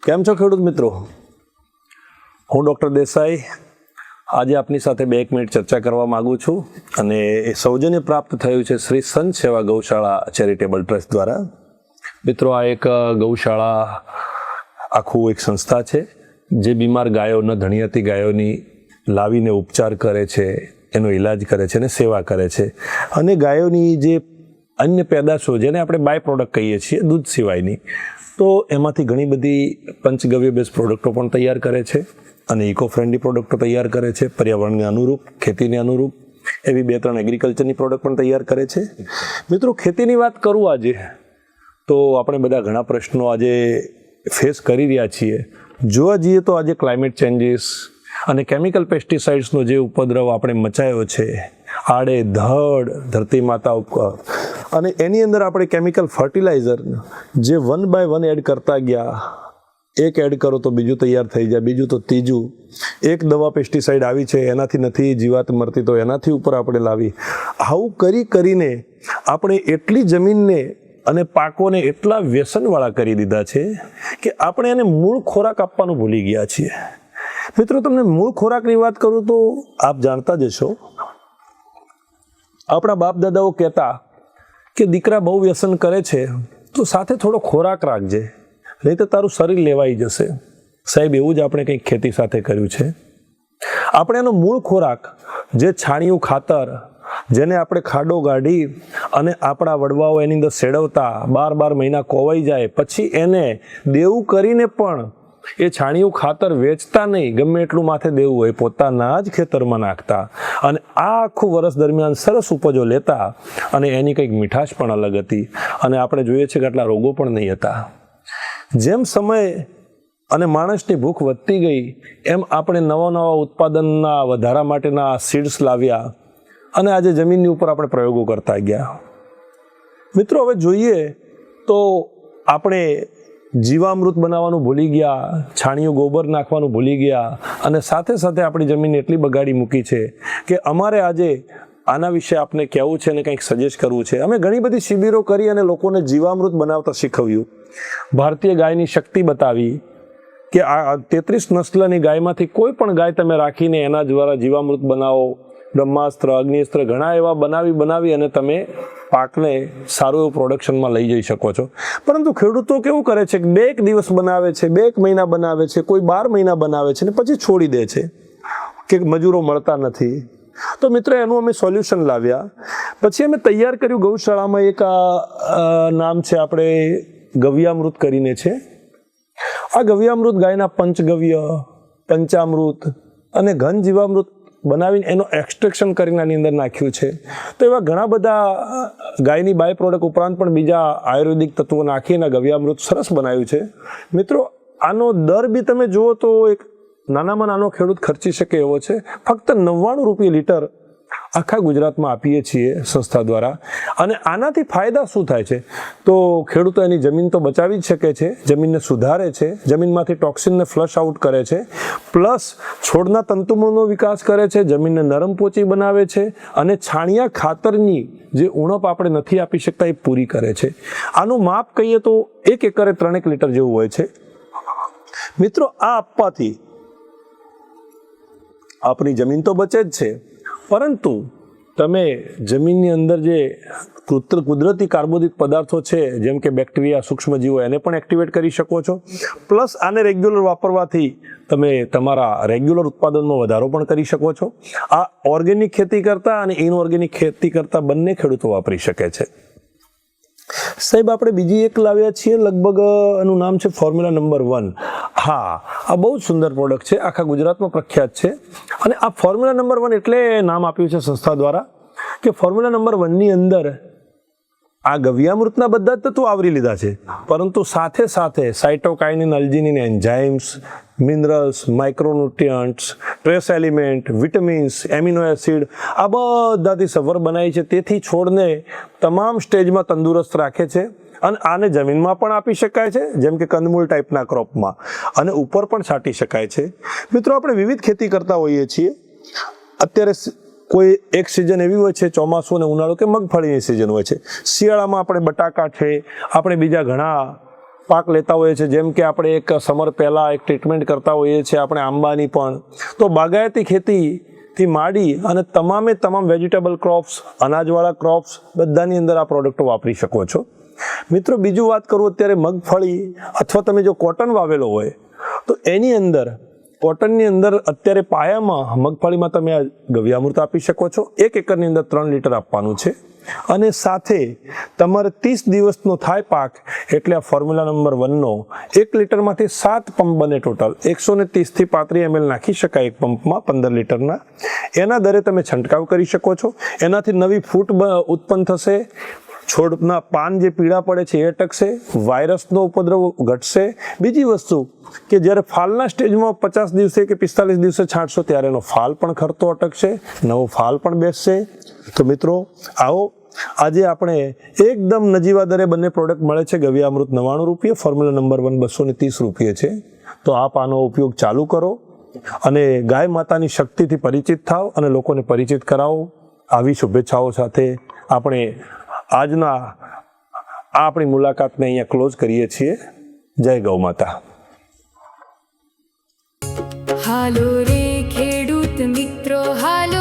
કેમ છો ખેડૂત મિત્રો? હું ડૉક્ટર દેસાઈ આજે આપની સાથે 2 મિનિટ ચર્ચા કરવા માગું છું અને એ સૌજન્ય પ્રાપ્ત થયું છે શ્રી સંત સેવા ગૌશાળા ચેરિટેબલ ટ્રસ્ટ દ્વારા. મિત્રો, આ એક ગૌશાળા આખું એક સંસ્થા છે જે બીમાર ગાયોના ધણિયાતી ગાયોની લાવીને ઉપચાર કરે છે, એનો ઈલાજ કરે છે અને સેવા કરે છે. અને ગાયોની જે અન્ય પેદાશો જેને આપણે બાય પ્રોડક્ટ કહીએ છીએ દૂધ સિવાયની, તો એમાંથી ઘણી બધી પંચગવ્ય બેઝ પ્રોડક્ટો પણ તૈયાર કરે છે અને ઇકો ફ્રેન્ડલી પ્રોડક્ટો તૈયાર કરે છે, પર્યાવરણને અનુરૂપ, ખેતીને અનુરૂપ એવી 2-3 એગ્રીકલ્ચરની પ્રોડક્ટ પણ તૈયાર કરે છે. મિત્રો, ખેતીની વાત કરું આજે તો આપણે બધા ઘણા પ્રશ્નો આજે ફેસ કરી રહ્યા છીએ. જોવા જઈએ તો આજે ક્લાઇમેટ ચેન્જીસ અને કેમિકલ પેસ્ટિસાઇડ્સનો જે ઉપદ્રવ આપણે મચાયો છે આડે ધડ ધરતી માતા ઉપર, અને એની અંદર આપણે કેમિકલ ફર્ટિલાઇઝર જે 1 by 1 એડ કરતા ગયા, એક એડ કરો તો બીજું તૈયાર થઈ જાય, બીજું તો ત્રીજું, એક દવા પેસ્ટિસાઇડ આવી છે એનાથી નથી જીવાત મરતી તો એનાથી ઉપર આપણે લાવી, આવું કરીને આપણે એટલી જમીનને અને પાકોને એટલા વ્યસનવાળા કરી દીધા છે કે આપણે એને મૂળ ખોરાક આપવાનું ભૂલી ગયા છીએ. મિત્રો, તમને મૂળ ખોરાકની વાત કરું તો આપ જાણતા જ હશો, આપણા બાપ દાદાઓ કહેતા કે દીકરા બહુ વ્યસન કરે છે તો સાથે થોડો ખોરાક રાખજે, નહીં તો તારું શરીર લેવાઈ જશે. સાહેબ, એવું જ આપણે કંઈક ખેતી સાથે કર્યું છે. આપણે એનો મૂળ ખોરાક જે છાણિયું ખાતર, જેને આપણે ખાડો ગાઢી અને આપણા વડવાઓ એની અંદર સેડવતા, 12 મહિના કોવાઈ જાય પછી એને દેવું કરીને પણ એ છાણિયું ખાતર વેચતા નહીં, ગમે એટલું માથે દેવું હોય પોતાના જ ખેતરમાં નાખતા અને આ આખું વર્ષ દરમિયાન સરસ ઉપજો લેતા અને એની કંઈક મીઠાશ પણ અલગ હતી અને આપણે જોઈએ છીએ કે આટલા રોગો પણ નહીં હતા. જેમ સમય અને માણસની ભૂખ વધતી ગઈ એમ આપણે નવા ઉત્પાદનના વધારા માટેના સીડ્સ લાવ્યા અને આજે જમીનની ઉપર આપણે પ્રયોગો કરતા ગયા. મિત્રો, હવે જોઈએ તો આપણે જીવામૃત બનાવવાનું ભૂલી ગયા, છાણિયું ગોબર નાખવાનું ભૂલી ગયા અને સાથે સાથે આપણી જમીન એટલી બગાડી મૂકી છે કે અમારે આજે આના વિશે આપને કહેવું છે અને કંઈક સજેસ્ટ કરવું છે. અમે ઘણી બધી શિબિરો કરી અને લોકોને જીવામૃત બનાવતા શીખવ્યું, ભારતીય ગાયની શક્તિ બતાવી કે આ 33 નસ્લની ગાયમાંથી કોઈ પણ ગાય તમે રાખીને એના દ્વારા જીવામૃત બનાવો, બ્રહ્માસ્ત્ર, અગ્નિસ્ત્ર ઘણા એવા બનાવી અને તમે પાકને સારું એવું પ્રોડક્શનમાં લઈ જઈ શકો છો. પરંતુ ખેડૂતો કેવું કરે છે કે 2 દિવસ બનાવે છે, 2 મહિના બનાવે છે, કોઈ 12 મહિના બનાવે છે ને પછી છોડી દે છે કે મજૂરો મળતા નથી. તો મિત્રો, એનું અમે સોલ્યુશન લાવ્યા. પછી અમે તૈયાર કર્યું ગૌશાળામાં એક નામ છે આપણે ગવ્યામૃત કરીને છે. આ ગવ્યામૃત ગાયના પંચગવ્ય, પંચામૃત અને ઘન જીવામૃત બનાવીને એનો એક્સટ્રેક્શન કરીને આની અંદર નાખ્યું છે. તો એવા ઘણા બધા ગાયની બાય પ્રોડક્ટ ઉપરાંત પણ બીજા આયુર્વેદિક તત્વો નાખીને ગવ્યામૃત સરસ બનાવ્યું છે. મિત્રો, આનો દર બી તમે જુઓ તો એક નાનામાં નાનો ખેડૂત ખર્ચી શકે એવો છે. ફક્ત 99 રૂપિયા લીટર આખા ગુજરાતમાં આપીએ છીએ સંસ્થા દ્વારા. અને આનાથી ફાયદા શું થાય છે તો ખેડૂતો એની જમીન તો બચાવી જ શકે છે, જમીનને સુધારે છે, જમીનમાંથી ટોક્સિનને ફ્લશ આઉટ કરે છે, પ્લસ છોડના તંતુમૂળનો વિકાસ કરે છે, જમીનને નરમ પોચી બનાવે છે અને છાણિયા ખાતરની જે ઉણપ આપણે નથી આપી શકતા એ પૂરી કરે છે. આનું માપ કહીએ તો 1 એકરે 3 લીટર જેવું હોય છે. મિત્રો, આ આપવાથી આપણી જમીન તો બચે જ છે, પરંતુ તમે જમીનની અંદર જે કુદરતી કાર્બોદિત પદાર્થો છે જેમ કે બેક્ટેરિયા, સૂક્ષ્મજીવો, એને પણ એક્ટિવેટ કરી શકો છો. પ્લસ આને રેગ્યુલર વાપરવાથી તમે તમારા રેગ્યુલર ઉત્પાદનમાં વધારો પણ કરી શકો છો. આ ઓર્ગેનિક ખેતી કરતા અને ઇનઓર્ગેનિક ખેતી કરતા બંને ખેડૂતો વાપરી શકે છે. સાહેબ, આપણે બીજી એક લાવ્યા છીએ, લગભગ એનું નામ છે ફોર્મ્યુલા નંબર 1. હા, આ બહુ જ સુંદર પ્રોડક્ટ છે, આખા ગુજરાતમાં પ્રખ્યાત છે. અને આ ફોર્મ્યુલા નંબર 1 એટલે નામ આપ્યું છે સંસ્થા દ્વારા કે ફોર્મ્યુલા નંબર 1ની અંદર આ ગવ્યામૃતના બધા જ તત્વો આવરી લીધા છે, પરંતુ સાથે સાથે સાઇટોકાઇનિન, અલ્જીનિન, enzymes, minerals, micronutrients, trace element, vitamins, amino acid આ બધાથી સફર બનાવી છે. તેથી છોડને તમામ સ્ટેજમાં તંદુરસ્ત રાખે છે અને આને જમીનમાં પણ આપી શકાય છે, જેમ કે કંદમૂળ ટાઈપના ક્રોપમાં, અને ઉપર પણ છાંટી શકાય છે. મિત્રો, આપણે વિવિધ ખેતી કરતા હોઈએ છીએ. અત્યારે કોઈ એક સિઝન એવી હોય છે, ચોમાસું અને ઉનાળો કે મગફળીની સિઝન હોય છે. શિયાળામાં આપણે બટાકા છે, આપણે બીજા ઘણા પાક લેતા હોઈએ છીએ, જેમ કે આપણે એક સમર પહેલાં એક ટ્રીટમેન્ટ કરતા હોઈએ છીએ આપણે આંબાની પણ, તો બાગાયતી ખેતીથી માંડી અને તમામ વેજીટેબલ ક્રોપ્સ, અનાજવાળા ક્રોપ્સ બધાની અંદર આ પ્રોડક્ટો વાપરી શકો છો. મિત્રો બીજું વાત કરું, અત્યારે મગફળી અથવા તમે જો કોટન વાવેલો હોય તો એની અંદર કોટનની અંદર અત્યારે પાયામાં મગફળીમાં તમે આ ગવ્યામૃત આપી શકો છો. 1 એકરની અંદર 3 લીટર આપવાનું છે અને સાથે તમારે 30 દિવસનો થાય પાક એટલે આ ફોર્મ્યુલા નંબર 1નો 1 લીટરમાંથી 7 પંપ બને, ટોટલ 130 થી 35 ml નાખી શકાય એક પંપમાં 15 લીટરના. એના દરે તમે છંટકાવ કરી શકો છો. એનાથી નવી ફૂટ ઉત્પન્ન થશે, છોડના પાન જે પીળા પડે છે એ અટકશે, વાયરસનો ઉપદ્રવ ઘટશે. બીજી વસ્તુ કે જ્યારે ફાલના સ્ટેજમાં 50 દિવસે કે 45 દિવસે છાંટશો ત્યારે એનો ફાલ પણ ખરતો અટકશે, નવો ફાલ પણ બેસશે. તો મિત્રો આવો, આજે આપણે એકદમ નજીવા દરે બંને પ્રોડક્ટ મળે છે. ગવ્યામૃત 99 રૂપિયા, ફોર્મ્યુલા નંબર 1 230 રૂપિયા છે. તો આપ આનો ઉપયોગ ચાલુ કરો અને ગાય માતાની શક્તિથી પરિચિત થાવ અને લોકોને પરિચિત કરાવો. આવી શુભેચ્છાઓ સાથે આપણે આજના આપણી મુલાકાતને અહીંયા ક્લોઝ કરીએ છીએ. જય ગૌ માતા. હાલો રે ખેડૂત મિત્રો, હાલો